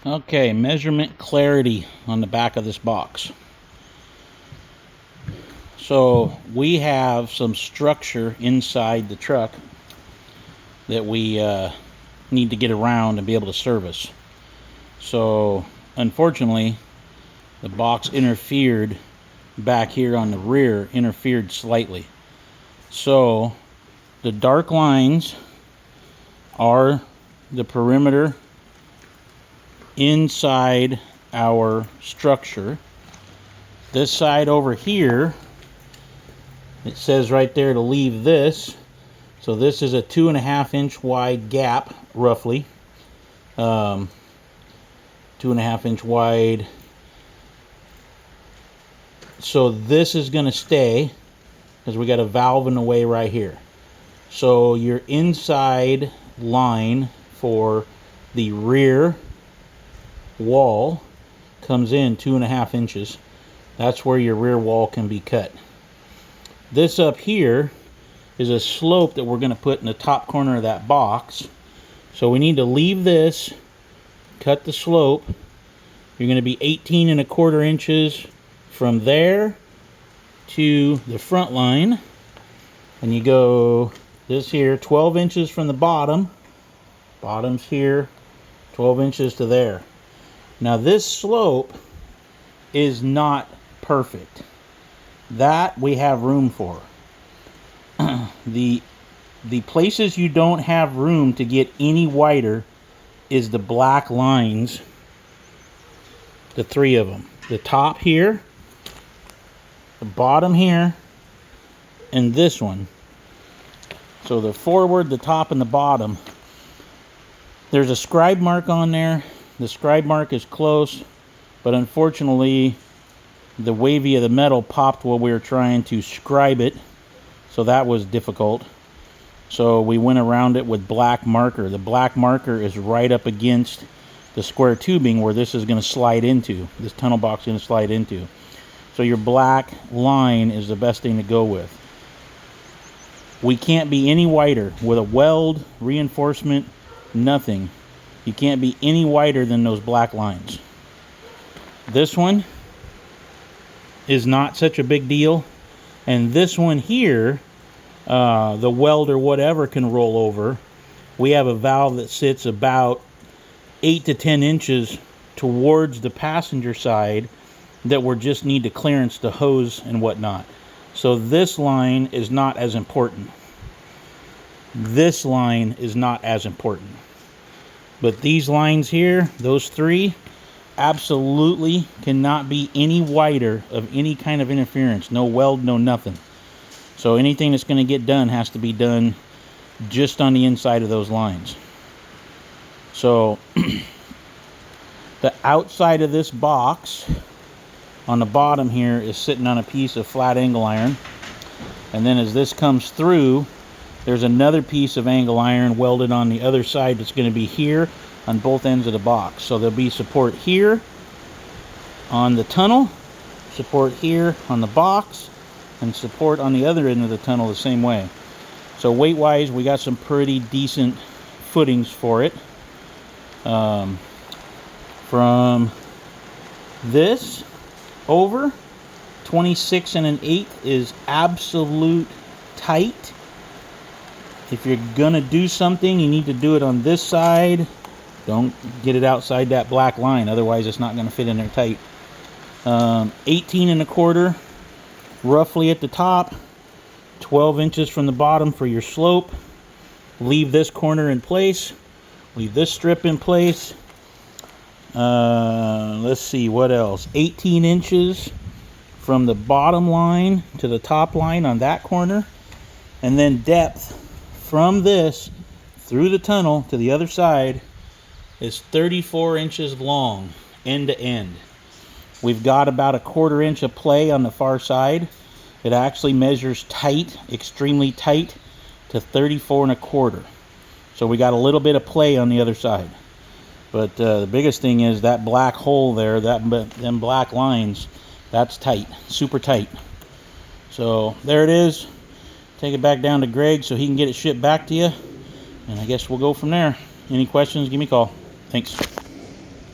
Okay, measurement clarity on the back of this box. So we have some structure inside the truck that we need to get around and be able to service. So unfortunately, the box interfered back here on the rear, interfered slightly. So the dark lines are the perimeter inside our structure. This side over here, it says right there to leave this. So this is a 2.5 inch wide gap, roughly. 2.5 inch wide. So this is going to stay because we got a valve in the way right here. So your inside line for the rear wall comes in 2.5 inches. That's where your rear wall can be cut. This up here is a slope that we're going to put in the top corner of that box. So we need to leave this, cut the slope. You're going to be 18.25 inches from there to the front line, and you go this here 12 inches from the bottom's here 12 inches to there. Now this slope is not perfect. That we have room for. The places you don't have room to get any wider is the black lines, the 3 of them. The top here, the bottom here, and this one. So the forward, the top, and the bottom. There's a scribe mark on there. The scribe mark is close, but unfortunately the wavy of the metal popped while we were trying to scribe it, so that was difficult. So we went around it with black marker. The black marker is right up against the square tubing where this is going to slide into. This tunnel box is going to slide into. So your black line is the best thing to go with. We can't be any wider with a weld, reinforcement, nothing. You can't be any wider than those black lines. This one is not such a big deal. And this one here, the weld or whatever can roll over. We have a valve that sits about 8 to 10 inches towards the passenger side that we just need to clearance the hose and whatnot. So this line is not as important. This line is not as important. But these lines here, those 3, absolutely cannot be any wider of any kind of interference. No weld, no nothing. So anything that's going to get done has to be done just on the inside of those lines. So the outside of this box on the bottom here is sitting on a piece of flat angle iron. And then as this comes through, there's another piece of angle iron welded on the other side that's going to be here on both ends of the box. So there'll be support here on the tunnel, support here on the box, and support on the other end of the tunnel the same way. So weight wise, we got some pretty decent footings for it. From this over 26 1/8 is absolute tight. If you're gonna do something, you need to do it on this side. Don't get it outside that black line, otherwise it's not gonna fit in there tight. 18.25 roughly at the top, 12 inches from the bottom for your slope. Leave this corner in place, leave this strip in place. Let's see what else. 18 inches from the bottom line to the top line on that corner, and then depth from this through the tunnel to the other side is 34 inches long, end to end. We've got about 1/4 inch of play on the far side. It actually measures tight, extremely tight, to 34.25. So we got a little bit of play on the other side. But the biggest thing is that black hole there, them black lines, that's tight, super tight. So there it is. Take it back down to Greg so he can get it shipped back to you. And I guess we'll go from there. Any questions, give me a call. Thanks.